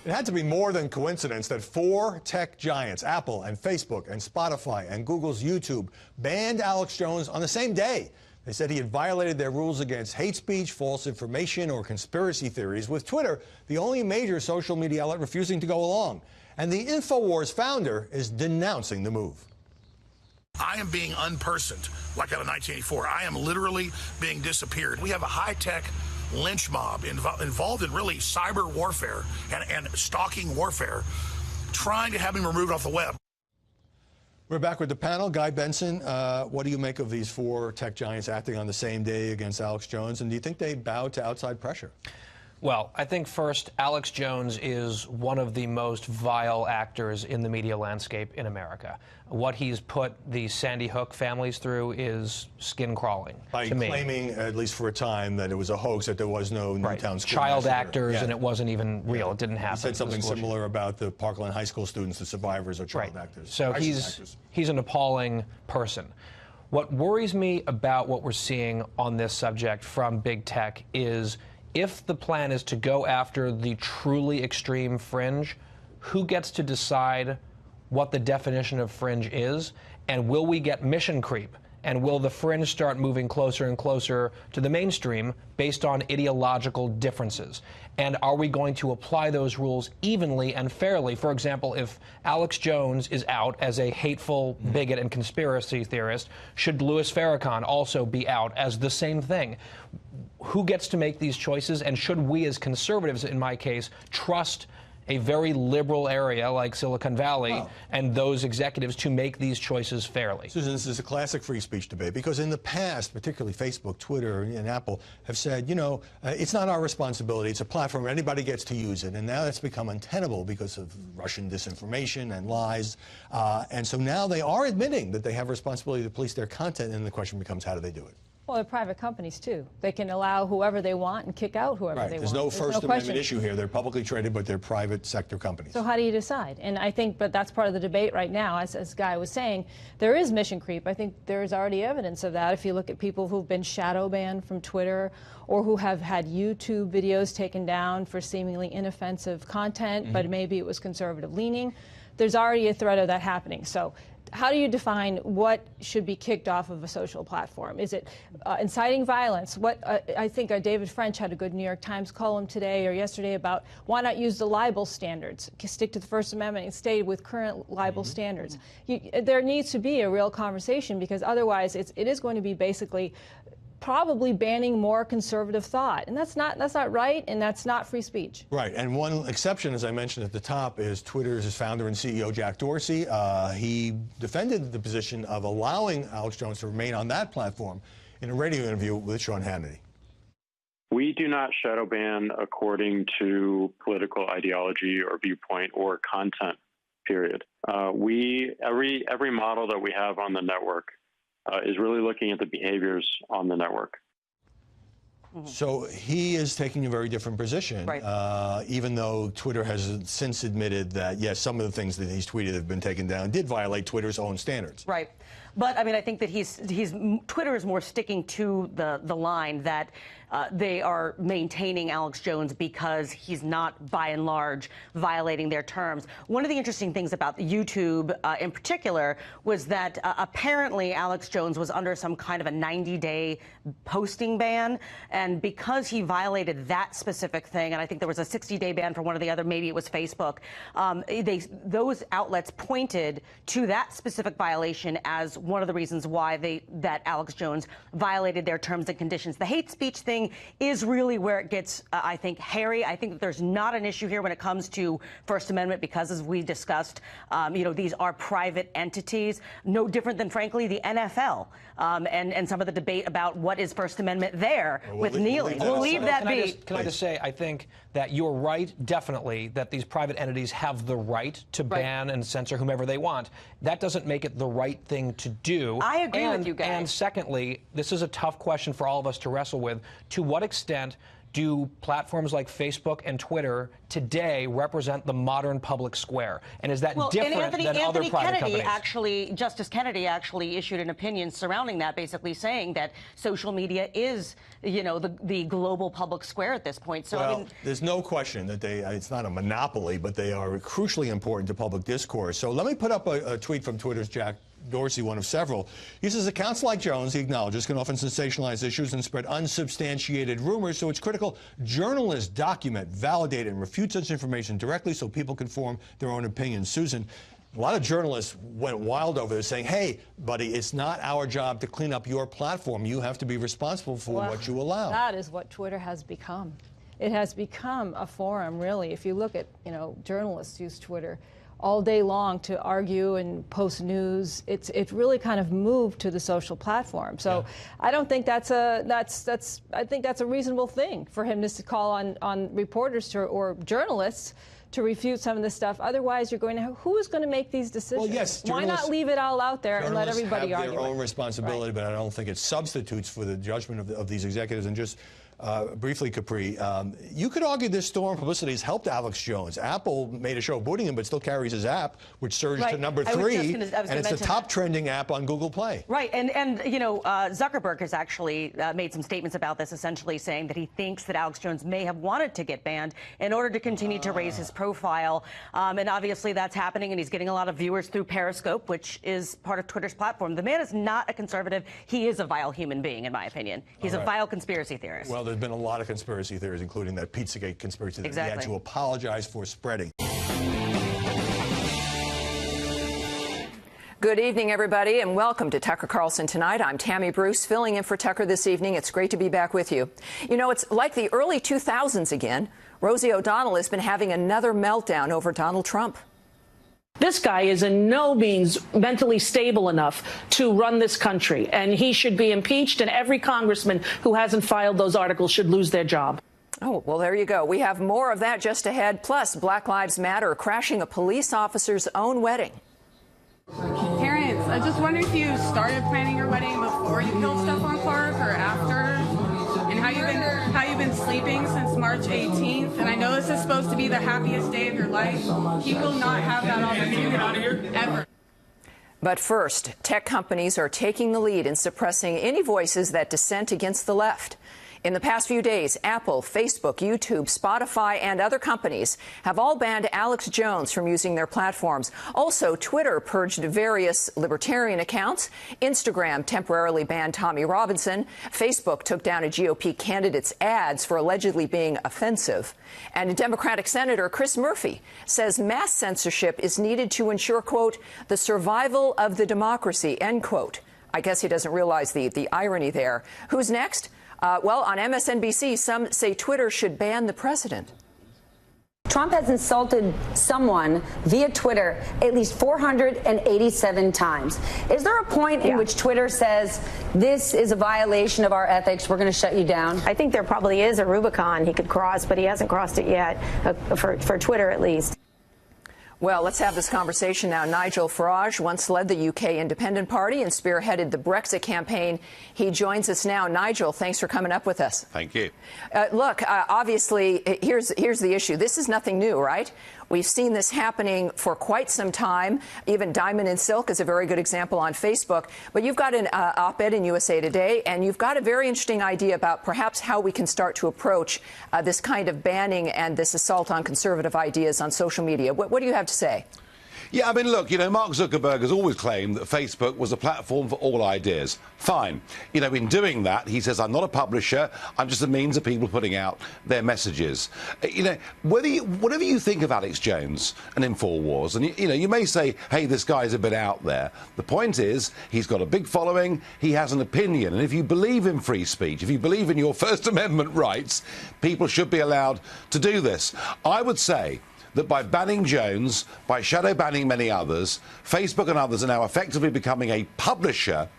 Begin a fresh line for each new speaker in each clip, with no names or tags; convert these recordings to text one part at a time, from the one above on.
It had to be more than coincidence that four tech giants, Apple and Facebook and Spotify and Google's YouTube, banned Alex Jones on the same day. They said he had violated their rules against hate speech, false information, or conspiracy theories, with Twitter, the only major social media outlet, refusing to go along. And the InfoWars founder is denouncing the move.
I am being unpersoned, like out of 1984. I am literally being disappeared. We have a high-tech lynch mob involved in really cyber warfare and stalking warfare, trying to have me removed off the web.
We're back with the panel. Guy Benson, what do you make of these four tech giants acting on the same day against Alex Jones? And do you think they bowed to outside pressure?
Well, I think first, Alex Jones is one of the most vile actors in the media landscape in America. What he's put the Sandy Hook families through is skin-crawling
By
to me.
claiming, at least for a time, that it was a hoax, that there was no Newtown school
child
massacre.
actors, and it wasn't even real. It didn't happen.
He said something similar about the Parkland High School students, the survivors are child actors.
So he's an appalling person. What worries me about what we're seeing on this subject from big tech is, if the plan is to go after the truly extreme fringe, who gets to decide what the definition of fringe is? And will we get mission creep? And will the fringe start moving closer and closer to the mainstream based on ideological differences? And are we going to apply those rules evenly and fairly? For example, if Alex Jones is out as a hateful bigot and conspiracy theorist, should Louis Farrakhan also be out as the same thing? Who gets to make these choices? And should we as conservatives, in my case, trust a very liberal area like Silicon Valley and those executives to make these choices fairly?
Susan, this is a classic free speech debate, because in the past, particularly Facebook, Twitter, and Apple have said, you know, it's not our responsibility. It's a platform. Anybody gets to use it. And now that's become untenable because of Russian disinformation and lies. And so now they are admitting that they have responsibility to police their content, and the question becomes, how do they do it?
Well, they're private companies, too. They can allow whoever they want and kick out whoever they want.
There's no First Amendment issue here. They're publicly traded, but they're private sector companies.
So how do you decide? And I think, but that's part of the debate right now, as Guy was saying, there is mission creep. I think there is already evidence of that. If you look at people who've been shadow banned from Twitter, or who have had YouTube videos taken down for seemingly inoffensive content, but maybe it was conservative leaning, there's already a threat of that happening. So how do you define what should be kicked off of a social platform? Is it inciting violence? I think David French had a good New York Times column today or yesterday about why not use the libel standards, stick to the First Amendment and stay with current libel standards. There needs to be a real conversation, because otherwise it is going to be basically probably banning more conservative thought, and that's not right, and that's not free speech.
Right, and one exception, as I mentioned at the top, is Twitter's founder and CEO Jack Dorsey. He defended the position of allowing Alex Jones to remain on that platform in a radio interview with Sean Hannity.
We do not shadow ban according to political ideology or viewpoint or content, period. Every model that we have on the network is really looking at the behaviors on the network.
So he is taking a very different position, even though Twitter has since admitted that, yes, some of the things that he's tweeted have been taken down, did violate Twitter's own standards.
Right. But, I mean, I think that Twitter is more sticking to the line that they are maintaining Alex Jones because he's not, by and large, violating their terms. One of the interesting things about YouTube in particular was that apparently Alex Jones was under some kind of a 90-day posting ban, and because he violated that specific thing, and I think there was a 60-day ban for one or the other, maybe it was Facebook, those outlets pointed to that specific violation as one of the reasons why that Alex Jones violated their terms and conditions. The hate speech thing is really where it gets, I think, hairy. I think that there's not an issue here when it comes to First Amendment, because, as we discussed, these are private entities, no different than, frankly, the NFL and some of the debate about what is First Amendment there with kneeling. We'll leave that be.
Can I just say, I think that you're right, definitely, that these private entities have the right to ban and censor whomever they want. That doesn't make it the right thing to do.
I agree with you guys.
And secondly, this is a tough question for all of us to wrestle with. To what extent do platforms like Facebook and Twitter today represent the modern public square? And is that different than other private companies?
Justice Kennedy actually issued an opinion surrounding that, basically saying that social media is, the global public square at this point. So,
well, there's no question that it's not a monopoly, but they are crucially important to public discourse. So let me put up a tweet from Twitter's Jack Dorsey, one of several. He says accounts like Jones, he acknowledges, can often sensationalize issues and spread unsubstantiated rumors, so it's critical journalists document, validate, and refute such information directly so people can form their own opinions. Susan, a lot of journalists went wild over this, saying, hey, buddy, it's not our job to clean up your platform. You have to be responsible for what you allow.
That is what Twitter has become. It has become a forum, really. If you look at, journalists use Twitter all day long to argue and post news. It's really kind of moved to the social platform. So I don't think I think that's a reasonable thing for him to call on reporters or journalists to refute some of this stuff. Otherwise, you're going to who is going to make these decisions?
Well, yes,
why not leave it all out there and let everybody
have
argue?
Their own responsibility, but I don't think it substitutes for the judgment of these executives. And just briefly, Capri, you could argue this storm of publicity has helped Alex Jones. Apple made a show of booting him, but still carries his app, which surged to number 3, and it's the top trending app on Google Play.
Right, and Zuckerberg has actually made some statements about this, essentially saying that he thinks that Alex Jones may have wanted to get banned in order to continue to raise his profile, and obviously that's happening, and he's getting a lot of viewers through Periscope, which is part of Twitter's platform. The man is not a conservative. He is a vile human being, in my opinion. He's a vile conspiracy theorist.
Well, there's been a lot of conspiracy theories, including that Pizzagate conspiracy that he had to apologize for spreading.
Good evening, everybody, and welcome to Tucker Carlson Tonight. I'm Tammy Bruce, filling in for Tucker this evening. It's great to be back with you. It's like the early 2000s again. Rosie O'Donnell has been having another meltdown over Donald Trump.
This guy is in no means mentally stable enough to run this country, and he should be impeached, and every congressman who hasn't filed those articles should lose their job.
Oh, well, there you go. We have more of that just ahead. Plus, Black Lives Matter crashing a police officer's own wedding.
Parents, I just wonder if you started planning your wedding before you killed Stephon Clark or after, and how you've been sleeping since March 18th. And I know this is supposed to be the happiest day of your life. You will not have that opportunity ever.
But first, tech companies are taking the lead in suppressing any voices that dissent against the left. In the past few days, Apple, Facebook, YouTube, Spotify, and other companies have all banned Alex Jones from using their platforms. Also, Twitter purged various libertarian accounts. Instagram temporarily banned Tommy Robinson. Facebook took down a GOP candidate's ads for allegedly being offensive. And Democratic Senator Chris Murphy says mass censorship is needed to ensure, quote, the survival of the democracy, end quote. I guess he doesn't realize the irony there. Who's next? Well, on MSNBC, some say Twitter should ban the president.
Trump has insulted someone via Twitter at least 487 times. Is there a point in which Twitter says this is a violation of our ethics, we're going to shut you down?
I think there probably is a Rubicon he could cross, but he hasn't crossed it yet, for Twitter at least.
Well, let's have this conversation now. Nigel Farage once led the UK Independent Party and spearheaded the Brexit campaign. He joins us now. Nigel, thanks for coming up with us.
Thank you.
Look, obviously, here's the issue. This is nothing new, right? We've seen this happening for quite some time. Even Diamond and Silk is a very good example on Facebook. But you've got an op-ed in USA Today, and you've got a very interesting idea about perhaps how we can start to approach this kind of banning and this assault on conservative ideas on social media. What do you have to say?
Yeah, I mean, look, Mark Zuckerberg has always claimed that Facebook was a platform for all ideas. Fine. In doing that, he says, I'm not a publisher. I'm just a means of people putting out their messages. Whatever you think of Alex Jones and InfoWars, and, you may say, hey, this guy's a bit out there. The point is, he's got a big following. He has an opinion. And if you believe in free speech, if you believe in your First Amendment rights, people should be allowed to do this. I would say that by banning Jones, by shadow banning many others, Facebook and others are now effectively becoming a publisher,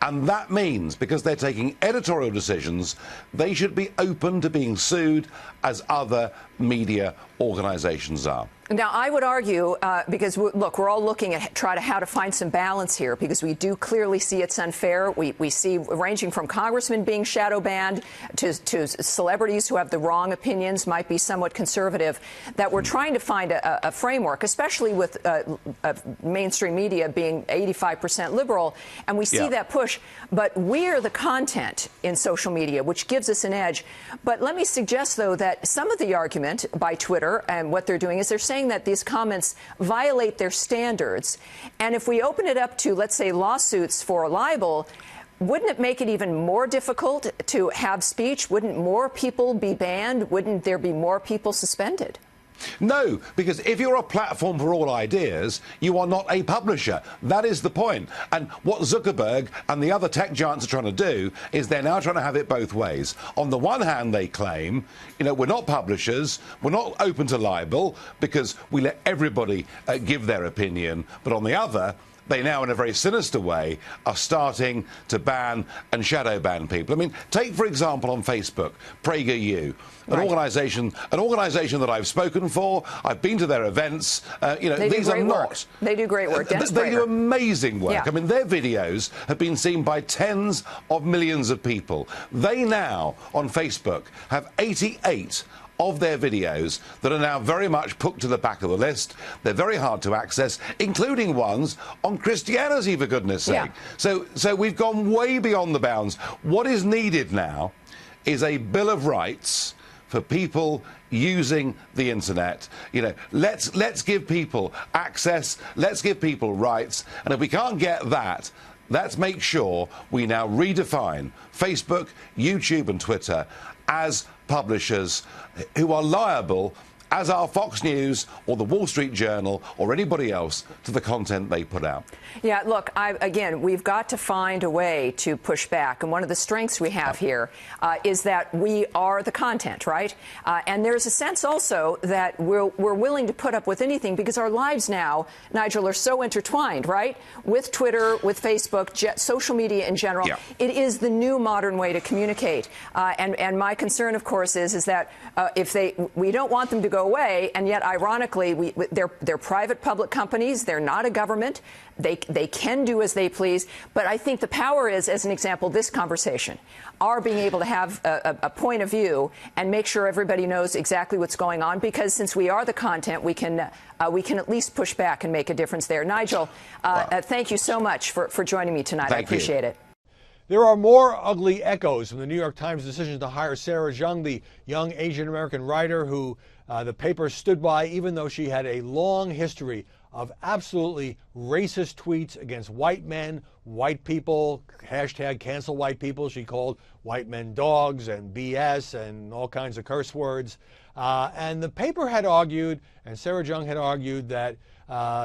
and that means, because they're taking editorial decisions, they should be open to being sued as other media organisations are.
Now, I would argue, because, look, we're all looking at how to find some balance here, because we do clearly see it's unfair. We see ranging from congressmen being shadow banned to celebrities who have the wrong opinions, might be somewhat conservative, that we're trying to find a framework, especially with mainstream media being 85% liberal. And we see that push. But we're the content in social media, which gives us an edge. But let me suggest, though, that some of the argument by Twitter and what they're doing is they're saying that these comments violate their standards. And if we open it up to, let's say, lawsuits for libel, wouldn't it make it even more difficult to have speech? Wouldn't more people be banned? Wouldn't there be more people suspended?
No, because if you're a platform for all ideas, you are not a publisher. That is the point. And what Zuckerberg and the other tech giants are trying to do is they're now trying to have it both ways. On the one hand, they claim, we're not publishers, we're not open to libel because we let everybody give their opinion. But on the other, they now, in a very sinister way, are starting to ban and shadow ban people. I mean, take, for example, on Facebook, PragerU, an organisation that I've spoken for. I've been to their events. These are not.
They do great work.
They do amazing work.
Yeah.
I mean, their videos have been seen by tens of millions of people. They now, on Facebook, have 88 of their videos that are now very much put to the back of the list. They're very hard to access, including ones on Christianity, for goodness sake. So we've gone way beyond the bounds. What is needed now is a Bill of Rights for people using the internet. Let's give people access, let's give people rights, and if we can't get that, let's make sure we now redefine Facebook, YouTube and Twitter as publishers who are liable, as are Fox News or the Wall Street Journal or anybody else, to the content they put out.
Yeah, look, again, we've got to find a way to push back. And one of the strengths we have here is that we are the content, right? And there's a sense also that we're willing to put up with anything because our lives now, Nigel, are so intertwined, right? With Twitter, with Facebook, social media in general. Yeah. It is the new modern way to communicate. And my concern, of course, is that we don't want them to go away, and yet, ironically, they're private public companies. They're not a government. They can do as they please. But I think the power is, as an example, this conversation, our being able to have a point of view and make sure everybody knows exactly what's going on. Because since we are the content, we can at least push back and make a difference there. Nigel, thank you so much for joining me tonight. I appreciate it.
There are more ugly echoes from the New York Times decision to hire Sarah Jeong, the young Asian-American writer who the paper stood by, even though she had a long history of absolutely racist tweets against white men, white people, hashtag cancel white people. She called white men dogs and BS and all kinds of curse words. And the paper had argued, and Sarah Jeong had argued, that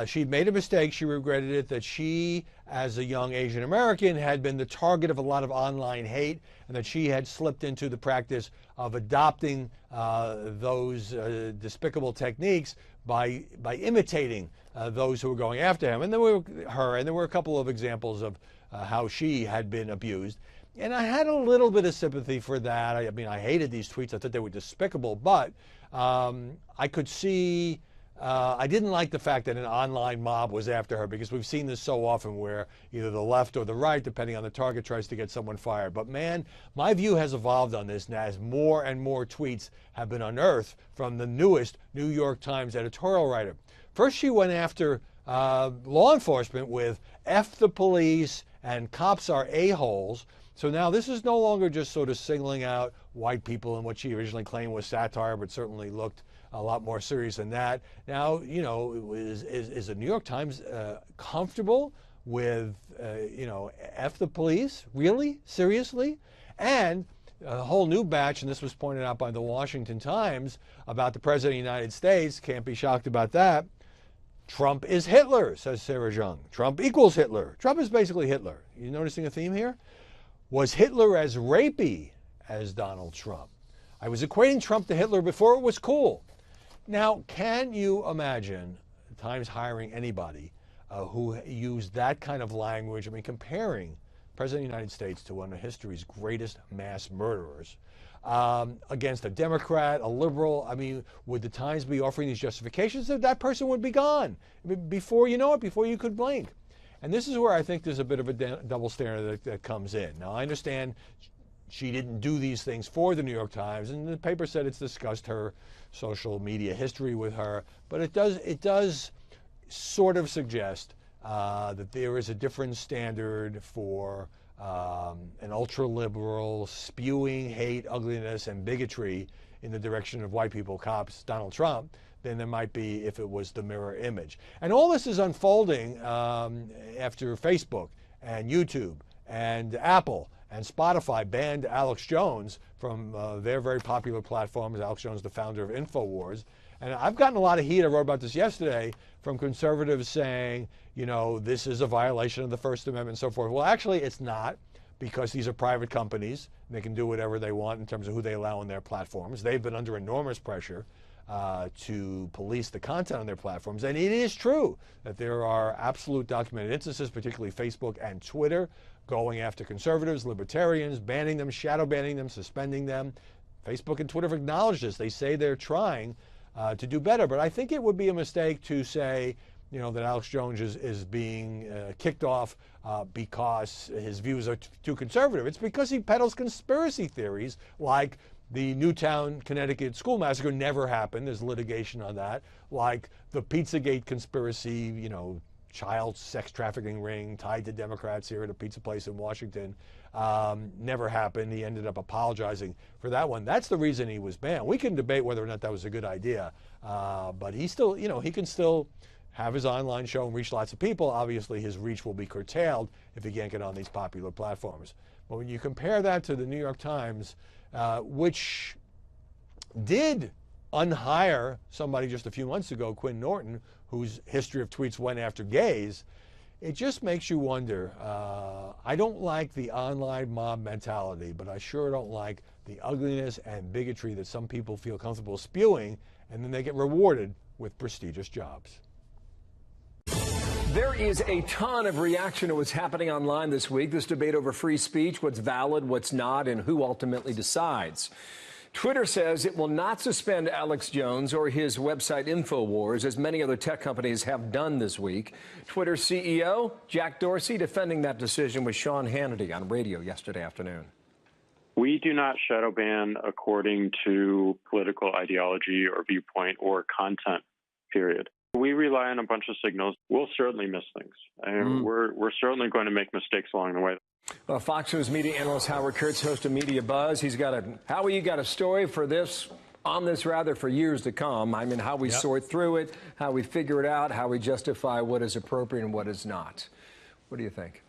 she'd made a mistake. She regretted it, that she, as a young Asian American, had been the target of a lot of online hate, and that she had slipped into the practice of adopting those despicable techniques by imitating those who were going after him. And there were a couple of examples of how she had been abused. And I had a little bit of sympathy for that. I mean, I hated these tweets. I thought they were despicable, but I could see. I didn't like the fact that an online mob was after her, because we've seen this so often where either the left or the right, depending on the target, tries to get someone fired. But man, my view has evolved on this now as more and more tweets have been unearthed from the newest New York Times editorial writer. First, she went after law enforcement with F the police and cops are a-holes. So now this is no longer just sort of singling out white people and what she originally claimed was satire, but certainly looked a lot more serious than that. Now, is the New York Times comfortable with, F the police? Really? Seriously? And a whole new batch, and this was pointed out by the Washington Times, about the President of the United States. Can't be shocked about that. Trump is Hitler, says Sarah Jeong. Trump equals Hitler. Trump is basically Hitler. You noticing a theme here? Was Hitler as rapey as Donald Trump? I was equating Trump to Hitler before it was cool. Now, can you imagine the Times hiring anybody who used that kind of language? I mean, comparing the President of the United States to one of history's greatest mass murderers. against a Democrat, a liberal. I mean, would the Times be offering these justifications? That person would be gone before you know it, before you could blink. And this is where I think there's a bit of a double standard that comes in. Now, I understand she didn't do these things for the New York Times, and the paper said it's discussed her social media history with her, but it does sort of suggest that there is a different standard for an ultra-liberal spewing hate, ugliness, and bigotry in the direction of white people, cops, Donald Trump, than there might be if it was the mirror image. And all this is unfolding after Facebook and YouTube and Apple and Spotify banned Alex Jones from their very popular platforms. Alex Jones, the founder of InfoWars. And I've gotten a lot of heat, I wrote about this yesterday, from conservatives saying, you know, this is a violation of the First Amendment and so forth. Well, actually, it's not, because these are private companies. They can do whatever they want in terms of who they allow on their platforms. They've been under enormous pressure to police the content on their platforms. And it is true that there are absolute documented instances, particularly Facebook and Twitter, going after conservatives, libertarians, banning them, shadow banning them, suspending them. Facebook and Twitter have acknowledged this. They say they're trying to do better. But I think it would be a mistake to say, you know, that Alex Jones is being kicked off because his views are too conservative. It's because he peddles conspiracy theories like the Newtown, Connecticut school massacre never happened. There's litigation on that. Like the Pizzagate conspiracy, you know, child sex trafficking ring tied to Democrats here at a pizza place in Washington, never happened. He ended up apologizing for that one. That's the reason he was banned. We can debate whether or not that was a good idea, but he still, you know, he can still have his online show and reach lots of people. Obviously, his reach will be curtailed if he can't get on these popular platforms. But when you compare that to the New York Times, which did unhire somebody just a few months ago, Quinn Norton, whose history of tweets went after gays, it just makes you wonder. I don't like the online mob mentality, but I sure don't like the ugliness and bigotry that some people feel comfortable spewing, and then they get rewarded with prestigious jobs.
There is a ton of reaction to what's happening online this week, this debate over free speech, what's valid, what's not, and who ultimately decides. Twitter says it will not suspend Alex Jones or his website InfoWars, as many other tech companies have done this week. Twitter CEO Jack Dorsey defending that decision with Sean Hannity on radio yesterday afternoon.
We do not shadow ban according to political ideology or viewpoint or content, period. We rely on a bunch of signals. We'll certainly miss things. And we're certainly going to make mistakes along the way.
Well, Fox News media analyst Howard Kurtz, host of Media Buzz. He's got Howie, you got a story for this, on this rather, for years to come. I mean, how we sort through it, how we figure it out, how we justify what is appropriate and what is not. What do you think?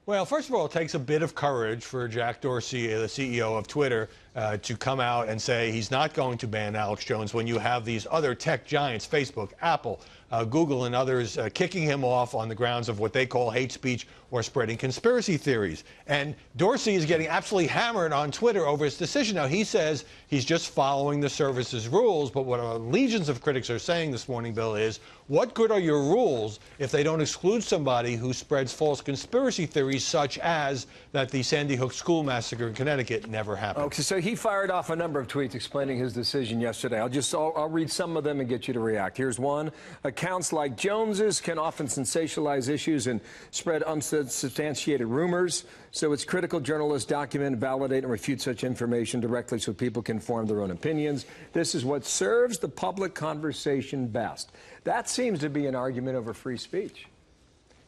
Well, first of all, it takes a bit of courage for Jack Dorsey, the CEO of Twitter, to come out and say he's not going to ban Alex Jones when you have these other tech giants, Facebook, Apple, Google, and others kicking him off on the grounds of what they call hate speech or spreading conspiracy theories. And Dorsey is getting absolutely hammered on Twitter over his decision. Now, he says he's just following the service's rules, but what legions of critics are saying this morning, Bill, is what good are your rules if they don't exclude somebody who spreads false conspiracy theories such as that the Sandy Hook school massacre in Connecticut never happened?
Okay, so he fired off a number of tweets explaining his decision yesterday. I'll read some of them and get you to react. Here's one. Accounts like Jones's can often sensationalize issues and spread unsubstantiated rumors. So it's critical journalists document, validate, and refute such information directly so people can form their own opinions. This is what serves the public conversation best. That seems to be an argument over free speech.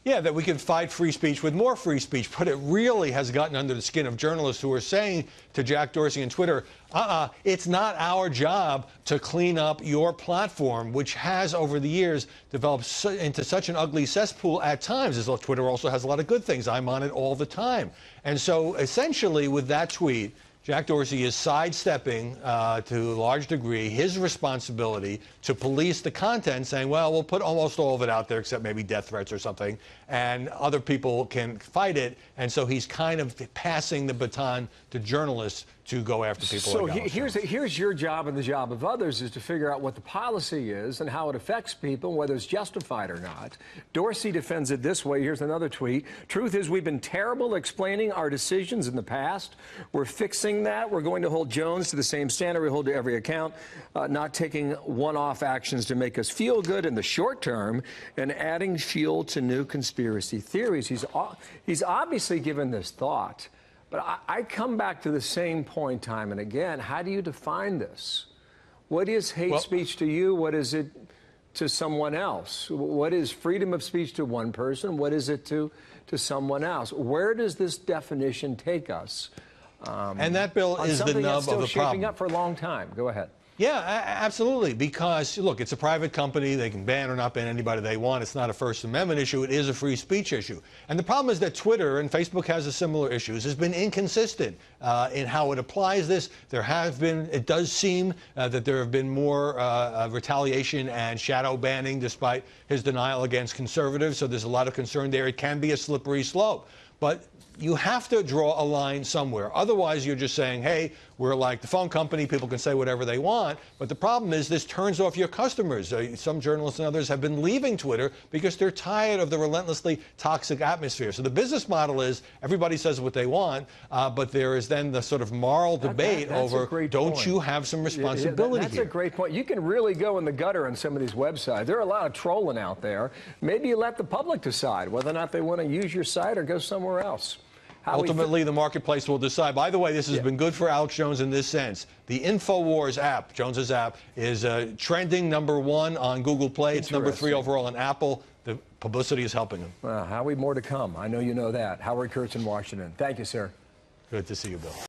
Yeah, that we can fight free speech with more free speech, but it really has gotten under the skin of journalists who are saying to Jack Dorsey and Twitter, it's not our job to clean up your platform, which has over the years developed into such an ugly cesspool at times. As though Twitter also has a lot of good things. I'm on it all the time. And so essentially with that tweet, Jack Dorsey is sidestepping, to a large degree, his responsibility to police the content, saying, well, we'll put almost all of it out there except maybe death threats or something, and other people can fight it. And so he's kind of passing the baton to journalists to go after people
so
like Alex Jones.
Here's your job and the job of others is to figure out what the policy is and how it affects people, whether it's justified or not. Dorsey defends it this way. Here's another tweet. Truth is, we've been terrible explaining our decisions in the past. We're fixing that. We're going to hold Jones to the same standard we hold to every account, not taking one-off actions to make us feel good in the short term and adding fuel to new conspiracy theories. He's obviously given this thought. But I come back to the same point time and again. How do you define this? What is hate speech to you? What is it to someone else? What is freedom of speech to one person? What is it to someone else? Where does this definition take us?
And that, Bill, is the nub of the problem.
Shaping up for a long time. Go ahead.
Yeah, absolutely. Because, look, it's a private company. They can ban or not ban anybody they want. It's not a First Amendment issue. It is a free speech issue. And the problem is that Twitter, and Facebook has a similar issues, has been inconsistent in how it applies this. It does seem that there have been more retaliation and shadow banning despite his denial against conservatives. So there's a lot of concern there. It can be a slippery slope. But you have to draw a line somewhere. Otherwise, you're just saying, hey, we're like the phone company. People can say whatever they want. But the problem is this turns off your customers. Some journalists and others have been leaving Twitter because they're tired of the relentlessly toxic atmosphere. So the business model is everybody says what they want, but there is then the sort of moral debate over, don't you have some responsibility
here? That's a great point. You can really go in the gutter on some of these websites. There are a lot of trolling out there. Maybe you let the public decide whether or not they want to use your site or go somewhere else.
Ultimately, the marketplace will decide. By the way, this has been good for Alex Jones in this sense. The InfoWars app, Jones's app, is trending #1 on Google Play. It's #3 overall on Apple. The publicity is helping him.
Howie, more to come. I know you know that. Howard Kurtz in Washington. Thank you, sir.
Good to see you, Bill.